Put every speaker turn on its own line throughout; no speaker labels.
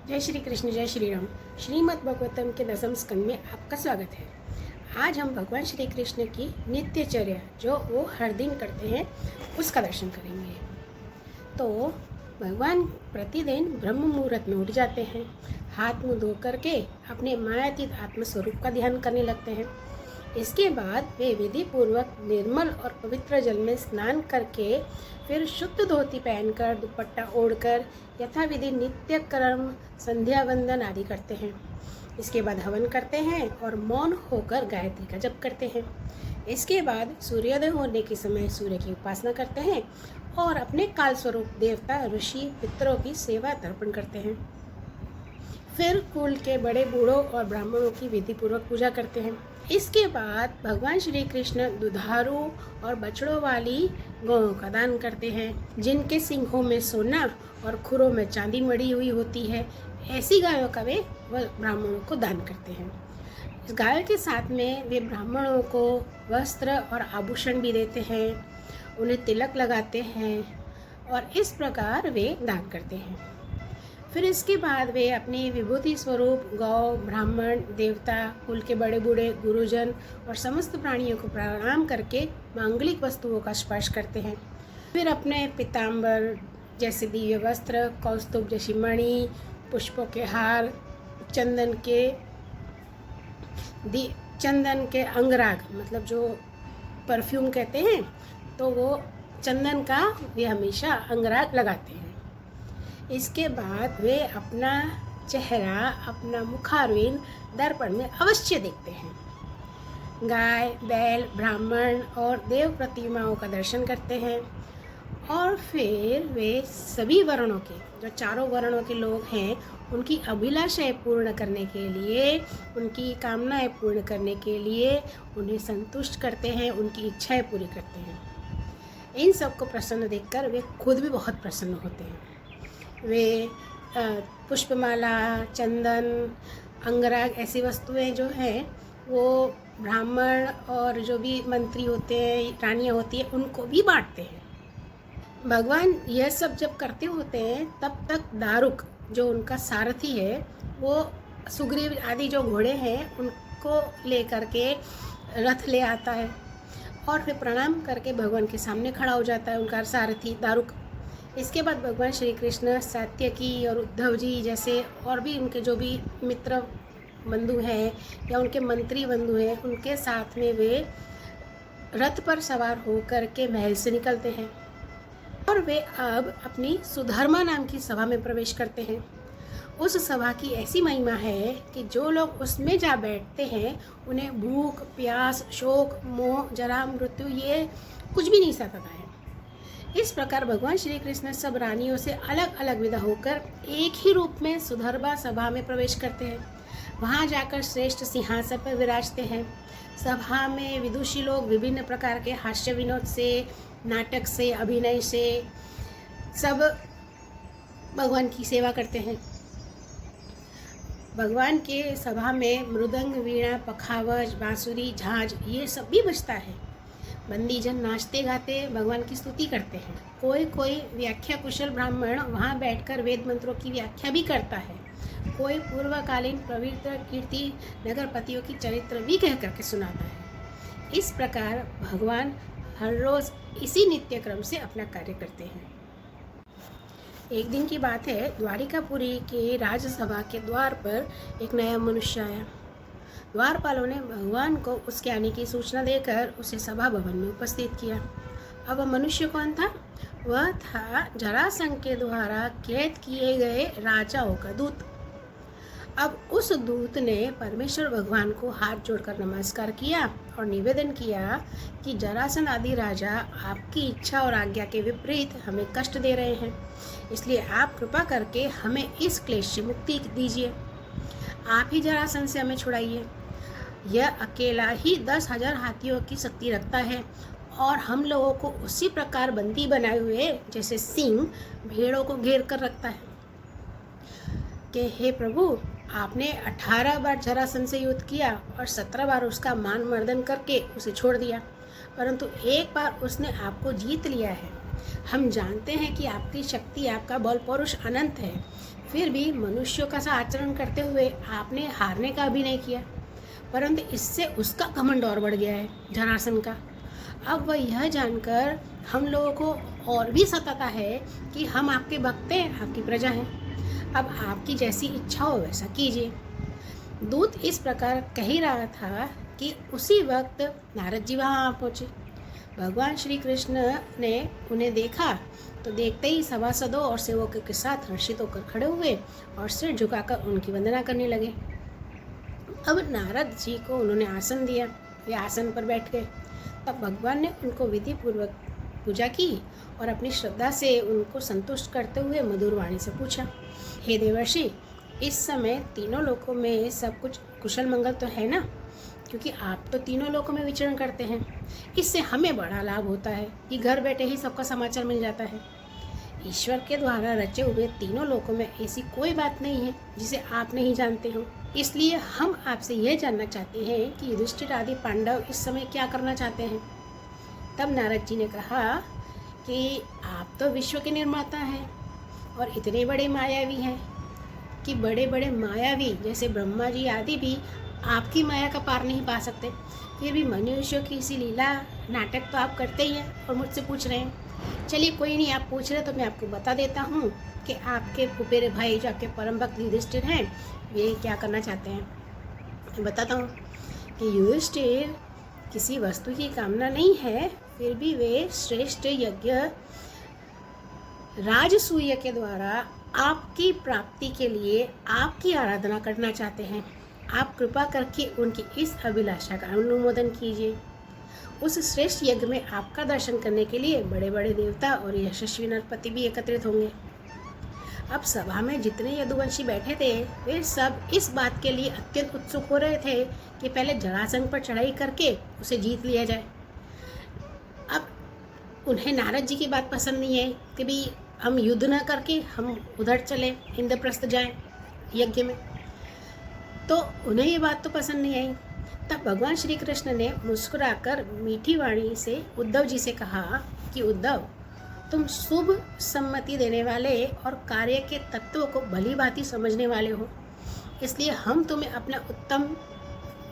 जय श्री कृष्ण, जय श्री राम। श्रीमद् भागवतम के 10वें स्कंद में आपका स्वागत है। आज हम भगवान श्री कृष्ण की नित्यचर्या जो वो हर दिन करते हैं उसका दर्शन करेंगे। तो भगवान प्रतिदिन ब्रह्म मुहूर्त में उठ जाते हैं, हाथ मुंह धो करके अपने मायातीत आत्मस्वरूप का ध्यान करने लगते हैं। इसके बाद वे विधि पूर्वक निर्मल और पवित्र जल में स्नान करके फिर शुद्ध धोती पहनकर दुपट्टा ओढ़कर यथाविधि नित्य कर्म संध्या वंदन आदि करते हैं। इसके बाद हवन करते हैं और मौन होकर गायत्री का जप करते हैं। इसके बाद सूर्योदय होने के समय सूर्य की उपासना करते हैं और अपने काल स्वरूप देवता ऋषि पितरों की सेवा तर्पण करते हैं। फिर कुल के बड़े बूढ़ों और ब्राह्मणों की विधि पूर्वक पूजा करते हैं। इसके बाद भगवान श्री कृष्ण दुधारू और बछड़ों वाली गौओं का दान करते हैं, जिनके सिंहों में सोना और खुरों में चांदी मड़ी हुई होती है। ऐसी गायों का वे ब्राह्मणों को दान करते हैं। इस गाय के साथ में वे ब्राह्मणों को वस्त्र और आभूषण भी देते हैं, उन्हें तिलक लगाते हैं और इस प्रकार वे दान करते हैं। फिर इसके बाद वे अपनी विभूति स्वरूप गौ, ब्राह्मण, देवता, कुल के बड़े बूढ़े, गुरुजन और समस्त प्राणियों को प्रणाम करके मांगलिक वस्तुओं का स्पर्श करते हैं। फिर अपने पीताम्बर जैसे दिव्य वस्त्र, कौस्तुभ जैसी मणि, पुष्पों के हार, चंदन के अंगराग मतलब जो परफ्यूम कहते हैं, तो वो चंदन का वे हमेशा अंगराग लगाते हैं। इसके बाद वे अपना चेहरा, अपना मुखारविंद दर्पण में अवश्य देखते हैं। गाय, बैल, ब्राह्मण और देव प्रतिमाओं का दर्शन करते हैं और फिर वे सभी वर्णों के, जो चारों वर्णों के लोग हैं, उनकी अभिलाषाएं पूर्ण करने के लिए, उनकी कामनाएं पूर्ण करने के लिए उन्हें संतुष्ट करते हैं, उनकी इच्छाएं पूरी करते हैं। इन सबको प्रसन्न देखकर वे खुद भी बहुत प्रसन्न होते हैं। वे पुष्पमाला, चंदन, अंगराग ऐसी वस्तुएं जो हैं वो ब्राह्मण और जो भी मंत्री होते हैं, रानियां होती हैं, उनको भी बांटते हैं। भगवान यह सब जब करते होते हैं तब तक दारुक जो उनका सारथी है वो सुग्रीव आदि जो घोड़े हैं उनको ले करके रथ ले आता है और फिर प्रणाम करके भगवान के सामने खड़ा हो जाता है उनका सारथी दारुक। इसके बाद भगवान श्री कृष्ण सात्यकी और उद्धव जी जैसे और भी उनके जो भी मित्र बंधु हैं या उनके मंत्री बंधु हैं, उनके साथ में वे रथ पर सवार होकर के महल से निकलते हैं और वे अब अपनी सुधर्मा नाम की सभा में प्रवेश करते हैं। उस सभा की ऐसी महिमा है कि जो लोग उसमें जा बैठते हैं उन्हें भूख, प्यास, शोक, मोह, जरा, मृत्यु ये कुछ भी नहीं सताता है। इस प्रकार भगवान श्री कृष्ण सब रानियों से अलग अलग विदा होकर एक ही रूप में सुधर्मा सभा में प्रवेश करते हैं। वहाँ जाकर श्रेष्ठ सिंहासन पर विराजते हैं। सभा में विदुषी लोग विभिन्न प्रकार के हास्य विनोद से, नाटक से, अभिनय से सब भगवान की सेवा करते हैं। भगवान के सभा में मृदंग, वीणा, पखावज, बांसुरी, झांझ ये सब भी बजता है। बंदीजन नाचते गाते भगवान की स्तुति करते हैं। कोई व्याख्या कुशल ब्राह्मण वहाँ बैठकर वेद मंत्रों की व्याख्या भी करता है। कोई पूर्वकालीन पवित्र कीर्ति नगरपतियों की चरित्र भी कह करके सुनाता है। इस प्रकार भगवान हर रोज इसी नित्य क्रम से अपना कार्य करते हैं। एक दिन की बात है, द्वारिकापुरी के राजसभा के द्वार पर एक नया मनुष्य आया। द्वारपालों ने भगवान को उसके आने की सूचना देकर उसे सभा भवन में उपस्थित किया। अब वह मनुष्य कौन था? वह था जरासंध के द्वारा कैद किए गए राजाओं का दूत। अब उस दूत ने परमेश्वर भगवान को हाथ जोड़कर नमस्कार किया और निवेदन किया कि जरासंध आदि राजा आपकी इच्छा और आज्ञा के विपरीत हमें कष्ट दे रहे हैं, इसलिए आप कृपा करके हमें इस क्लेश से मुक्ति दीजिए। आप ही जरासंध से हमें छुड़ाइए। यह अकेला ही 10,000 हाथियों की शक्ति रखता है और हम लोगों को उसी प्रकार बंदी बनाए हुए जैसे सिंह भेड़ों को घेर कर रखता है। कि हे प्रभु, आपने 18 बार जरासंध से युद्ध किया और 17 बार उसका मान मर्दन करके उसे छोड़ दिया, परंतु एक बार उसने आपको जीत लिया है। हम जानते हैं कि आपकी शक्ति, आपका बल पौरुष अनंत है, फिर भी मनुष्यों का सा आचरण करते हुए आपने हारने का अभिनय किया, परंतु इससे उसका घमंड और बढ़ गया है, जरासन का। अब वह यह जानकर हम लोगों को और भी सताता है कि हम आपके भक्त हैं, आपकी प्रजा हैं, अब आपकी जैसी इच्छा हो वैसा कीजिए। दूत इस प्रकार कह ही रहा था कि उसी वक्त नारद जी वहाँ आ पहुँचे। भगवान श्री कृष्ण ने उन्हें देखा तो देखते ही सभासदों और सेवकों के साथ हर्षित होकर खड़े हुए और सिर झुकाकर उनकी वंदना करने लगे। अब नारद जी को उन्होंने आसन दिया, वे आसन पर बैठ गए। तब भगवान ने उनको विधि पूर्वक पूजा की और अपनी श्रद्धा से उनको संतुष्ट करते हुए मधुर वाणी से पूछा, हे देवर्षि, इस समय तीनों लोकों में सब कुछ कुशल मंगल तो है ना? क्योंकि आप तो तीनों लोकों में विचरण करते हैं। इससे हमें बड़ा लाभ होता है कि घर बैठे ही सबका समाचार मिल जाता है। ईश्वर के द्वारा रचे हुए तीनों लोकों में ऐसी कोई बात नहीं है जिसे आप नहीं जानते हो। इसलिए हम आपसे यह जानना चाहते हैं कि युधिष्ठिर आदि पांडव इस समय क्या करना चाहते हैं। तब नारद जी ने कहा कि आप तो विश्व के निर्माता हैं और इतने बड़े मायावी हैं कि बड़े बड़े मायावी जैसे ब्रह्मा जी आदि भी आपकी माया का पार नहीं पा सकते। फिर भी मनुष्यों की इसी लीला नाटक तो आप करते ही हैं और मुझसे पूछ रहे हैं। चलिए कोई नहीं, आप पूछ रहे तो मैं आपको बता देता हूँ कि आपके फुफेरे भाई जो आपके परम भक्त युधिष्ठिर हैं वे क्या करना चाहते हैं। मैं बताता हूँ कि युधिष्ठिर किसी वस्तु की कामना नहीं है, फिर भी वे श्रेष्ठ यज्ञ राजसूय के द्वारा आपकी प्राप्ति के लिए आपकी आराधना करना चाहते हैं। आप कृपा करके उनकी इस अभिलाषा का अनुमोदन कीजिए। उस श्रेष्ठ यज्ञ में आपका दर्शन करने के लिए बड़े बड़े देवता और यशस्वी नरपति भी एकत्रित होंगे। अब सभा में जितने यदुवंशी बैठे थे वे सब इस बात के लिए अत्यंत उत्सुक हो रहे थे कि पहले जरासंध पर चढ़ाई करके उसे जीत लिया जाए। अब उन्हें नारद जी की बात पसंद नहीं है कि भाई हम युद्ध न करके हम उधर चले, इंद्रप्रस्थ जाएं यज्ञ में, तो उन्हें ये बात तो पसंद नहीं आई। तब भगवान श्री कृष्ण ने मुस्कुराकर मीठी वाणी से उद्धव जी से कहा कि उद्धव, तुम शुभ सम्मति देने वाले और कार्य के तत्वों को भली भांति समझने वाले हो, इसलिए हम तुम्हें अपना उत्तम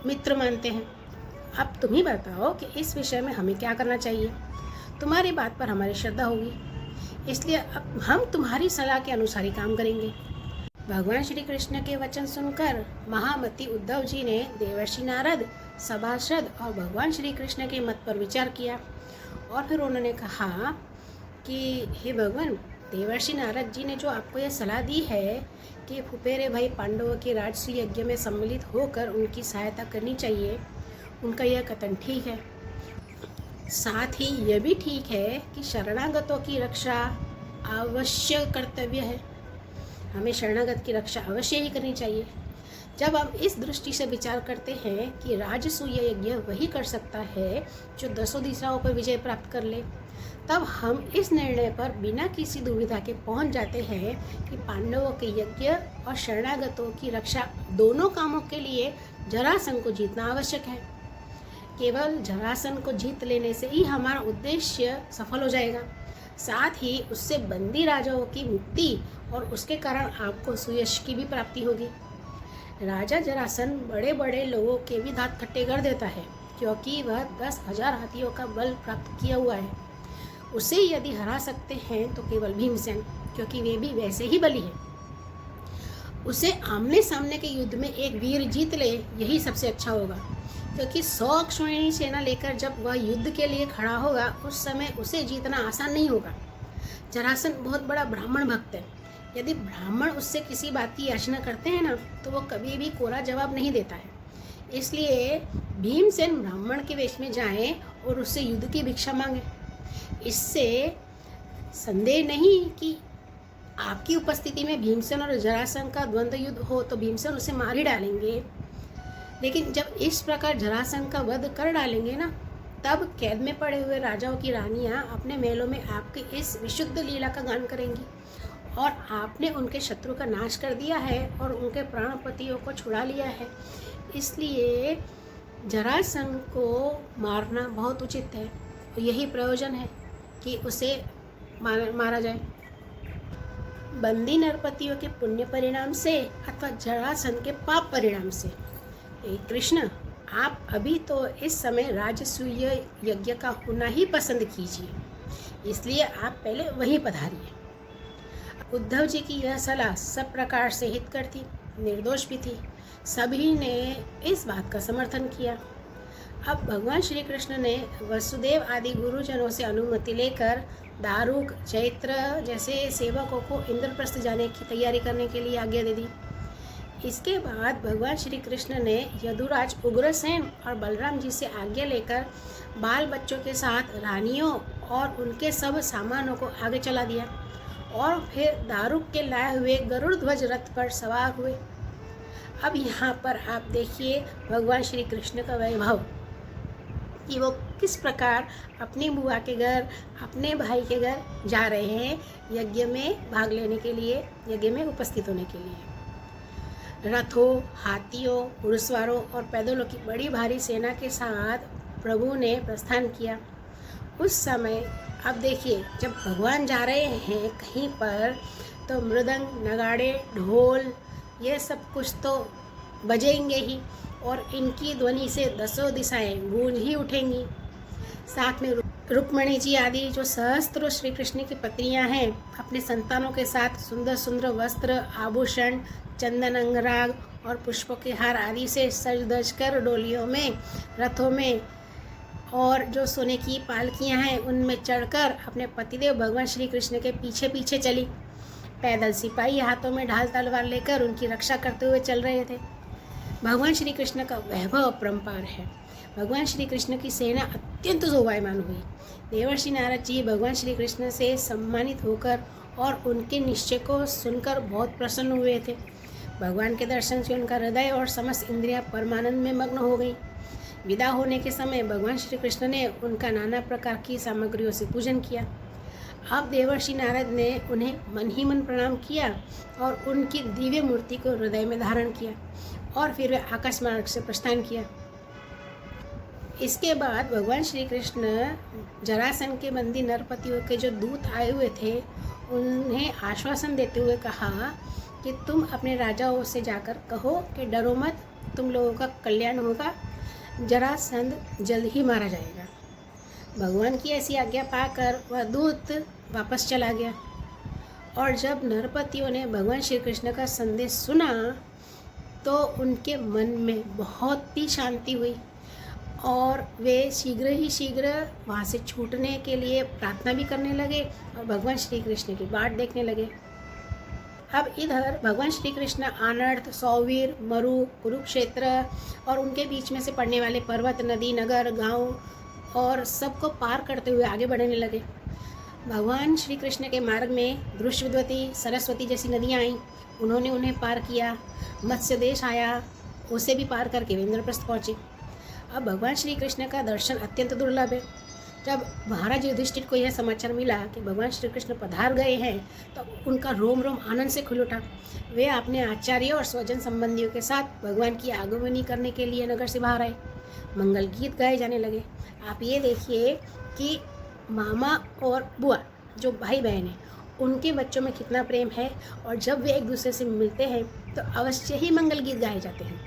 मित्र मानते हैं। अब तुम ही बताओ कि इस विषय में हमें क्या करना चाहिए। तुम्हारी बात पर हमारी श्रद्धा होगी, इसलिए अब हम तुम्हारी सलाह के अनुसार ही काम करेंगे। भगवान श्री कृष्ण के वचन सुनकर महामती उद्धव जी ने देवर्षि नारद, सभासद और भगवान श्री कृष्ण के मत पर विचार किया और फिर उन्होंने कहा कि हे भगवान, देवर्षि नारद जी ने जो आपको यह सलाह दी है कि फुफेरे भाई पांडवों के राजसूय यज्ञ में सम्मिलित होकर उनकी सहायता करनी चाहिए, उनका यह कथन ठीक है। साथ ही यह भी ठीक है कि शरणागतों की रक्षा अवश्य कर्तव्य है, हमें शरणागत की रक्षा अवश्य ही करनी चाहिए। जब हम इस दृष्टि से विचार करते हैं कि राजसूय यज्ञ वही कर सकता है जो 10 दिशाओं पर विजय प्राप्त कर ले, तब हम इस निर्णय पर बिना किसी दुविधा के पहुंच जाते हैं कि पांडवों के यज्ञ और शरणागतों की रक्षा दोनों कामों के लिए जरासंध को जीतना आवश्यक है। केवल जरासंध को जीत लेने से ही हमारा उद्देश्य सफल हो जाएगा, साथ ही उससे बंदी राजाओं की मुक्ति और उसके कारण आपको सुयश की भी प्राप्ति होगी। राजा जरासंध बड़े बड़े लोगों के भी दांत खट्टे कर देता है, क्योंकि वह 10,000 हाथियों का बल प्राप्त किया हुआ है। उसे यदि हरा सकते हैं तो केवल भीमसेन, क्योंकि वे भी वैसे ही बली हैं। उसे आमने सामने के युद्ध में एक वीर जीत ले, यही सबसे अच्छा होगा, क्योंकि 100 अश्विनी सेना लेकर जब वह युद्ध के लिए खड़ा होगा उस समय उसे जीतना आसान नहीं होगा। जरासंध बहुत बड़ा ब्राह्मण भक्त है। यदि ब्राह्मण उससे किसी बात की याचना करते हैं ना, तो वो कभी भी कोरा जवाब नहीं देता है। इसलिए भीमसेन ब्राह्मण के वेश में जाएं और उससे युद्ध की भिक्षा मांगे। इससे संदेह नहीं कि आपकी उपस्थिति में भीमसेन और जरासंध का द्वंद्व युद्ध हो तो भीमसेन उसे मार ही डालेंगे, लेकिन जब इस प्रकार जरासंध का वध कर डालेंगे ना, तब कैद में पड़े हुए राजाओं की रानियां अपने महलों में आपकी इस विशुद्ध लीला का गान करेंगी और आपने उनके शत्रु का नाश कर दिया है और उनके प्राणपतियों को छुड़ा लिया है। इसलिए जरासंध को मारना बहुत उचित है। यही प्रयोजन है कि उसे मारा जाए। बंदी नरपतियों के पुण्य परिणाम से अथवा जरासंध के पाप परिणाम से। हे कृष्ण, आप अभी तो इस समय राजसूय यज्ञ का होना ही पसंद कीजिए, इसलिए आप पहले वहीं पधारिए। उद्धव जी की यह सलाह सब प्रकार से हितकर थी, निर्दोष भी थी। सभी ने इस बात का समर्थन किया। अब भगवान श्री कृष्ण ने वसुदेव आदि गुरुजनों से अनुमति लेकर दारुक, चैत्र जैसे सेवकों को इंद्रप्रस्थ जाने की तैयारी करने के लिए आज्ञा दे दी। इसके बाद भगवान श्री कृष्ण ने यदुराज उग्रसेन और बलराम जी से आज्ञा लेकर बाल बच्चों के साथ रानियों और उनके सब सामानों को आगे चला दिया और फिर दारुक के लाए हुए गरुड़ ध्वज रथ पर सवार हुए। अब यहाँ पर आप देखिए भगवान श्री कृष्ण का वैभव कि वो किस प्रकार अपनी बुआ के घर, अपने भाई के घर जा रहे हैं यज्ञ में भाग लेने के लिए, यज्ञ में उपस्थित होने के लिए। रथों, हाथियों, घुड़सवारों और पैदलों की बड़ी भारी सेना के साथ प्रभु ने प्रस्थान किया। उस समय अब देखिए, जब भगवान जा रहे हैं कहीं पर तो मृदंग, नगाड़े, ढोल ये सब कुछ तो बजेंगे ही और इनकी ध्वनि से दसों दिशाएं गूंज ही उठेंगी। साथ में रुक्मणी जी आदि जो सहस्त्रों श्री कृष्ण की पत्नियां हैं, अपने संतानों के साथ सुंदर सुंदर वस्त्र, आभूषण, चंदन, अंगराग और पुष्पों के हार आदि से सज धज कर डोलियों में, रथों में और जो सोने की पालकियां हैं उनमें चढ़कर अपने पतिदेव भगवान श्री कृष्ण के पीछे पीछे चली। पैदल सिपाही हाथों में ढाल तलवार लेकर उनकी रक्षा करते हुए चल रहे थे। भगवान श्री कृष्ण का वैभव अपरंपार है। भगवान श्री कृष्ण की सेना अत्यंत शोभायमान हुई। देवर्षि नारद जी भगवान श्री कृष्ण से सम्मानित होकर और उनके निश्चय को सुनकर बहुत प्रसन्न हुए थे। भगवान के दर्शन से उनका हृदय और समस्त इंद्रियां परमानंद में मग्न हो गई। विदा होने के समय भगवान श्री कृष्ण ने उनका नाना प्रकार की सामग्रियों से पूजन किया। अब देवर्षि नारद ने उन्हें मन ही मन प्रणाम किया और उनकी दिव्य मूर्ति को हृदय में धारण किया और फिर वे आकाश मार्ग से प्रस्थान किया। इसके बाद भगवान श्री कृष्ण जरासंध के बंदी नरपतियों के जो दूत आए हुए थे उन्हें आश्वासन देते हुए कहा कि तुम अपने राजाओं से जाकर कहो कि डरो मत, तुम लोगों का कल्याण होगा, जरासंध जल्द ही मारा जाएगा। भगवान की ऐसी आज्ञा पाकर वह दूत वापस चला गया और जब नरपतियों ने भगवान श्री कृष्ण का संदेश सुना तो उनके मन में बहुत ही शांति हुई और वे शीघ्र वहाँ से छूटने के लिए प्रार्थना भी करने लगे और भगवान श्री कृष्ण की बाट देखने लगे। अब इधर भगवान श्री कृष्ण आनर्त, सौवीर, मरु, कुरुक्षेत्र और उनके बीच में से पड़ने वाले पर्वत, नदी, नगर, गांव और सबको पार करते हुए आगे बढ़ने लगे। भगवान श्री कृष्ण के मार्ग में दृश्यवती, सरस्वती जैसी नदियाँ आईं, उन्होंने उन्हें पार किया। मत्स्य देश आया, उसे भी पार करके वे इंद्रप्रस्थ पहुँचे। अब भगवान श्री कृष्ण का दर्शन अत्यंत दुर्लभ है। जब महाराज युधिष्ठिर को यह समाचार मिला कि भगवान श्री कृष्ण पधार गए हैं तो उनका रोम रोम आनंद से खुल उठा। वे अपने आचार्य और स्वजन संबंधियों के साथ भगवान की आगमनी करने के लिए नगर से बाहर आए। मंगल गीत गाए जाने लगे। आप ये देखिए कि मामा और बुआ जो भाई बहन हैं उनके बच्चों में कितना प्रेम है और जब वे एक दूसरे से मिलते हैं तो अवश्य ही मंगल गीत गाए जाते हैं।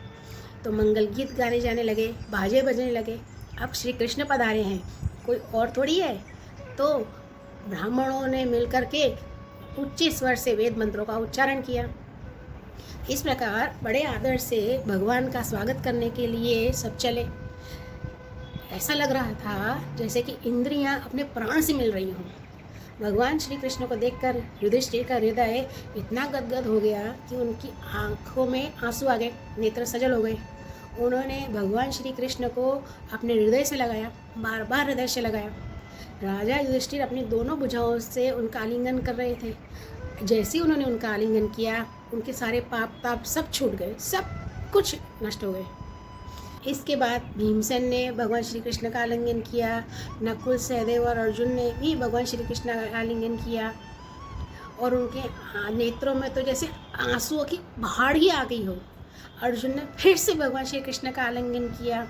तो मंगल गीत गाने जाने लगे, बाजे बजने लगे। अब श्री कृष्ण पधारे हैं, कोई और थोड़ी है। तो ब्राह्मणों ने मिलकर के उच्च स्वर से वेद मंत्रों का उच्चारण किया। इस प्रकार बड़े आदर से भगवान का स्वागत करने के लिए सब चले। ऐसा लग रहा था जैसे कि इंद्रियां अपने प्राण से मिल रही हों। भगवान श्री कृष्ण को देखकर युधिष्ठिर का हृदय इतना गदगद हो गया कि उनकी आंखों में आंसू आ गए, नेत्र सजल हो गए। उन्होंने भगवान श्री कृष्ण को अपने हृदय से लगाया, बार बार हृदय से लगाया। राजा युधिष्ठिर अपनी दोनों भुजाओं से उनका आलिंगन कर रहे थे। जैसे ही उन्होंने उनका आलिंगन किया, उनके सारे पाप ताप सब छूट गए, सब कुछ नष्ट हो गए। इसके बाद भीमसेन ने भगवान श्री कृष्ण का आलिंगन किया, नकुल, सहदेव और अर्जुन ने भी भगवान श्री कृष्ण का आलिंगन किया और उनके नेत्रों में तो जैसे आंसुओं की बहाड़ ही आ गई हो। अर्जुन ने फिर से भगवान श्री कृष्ण का आलिंगन किया।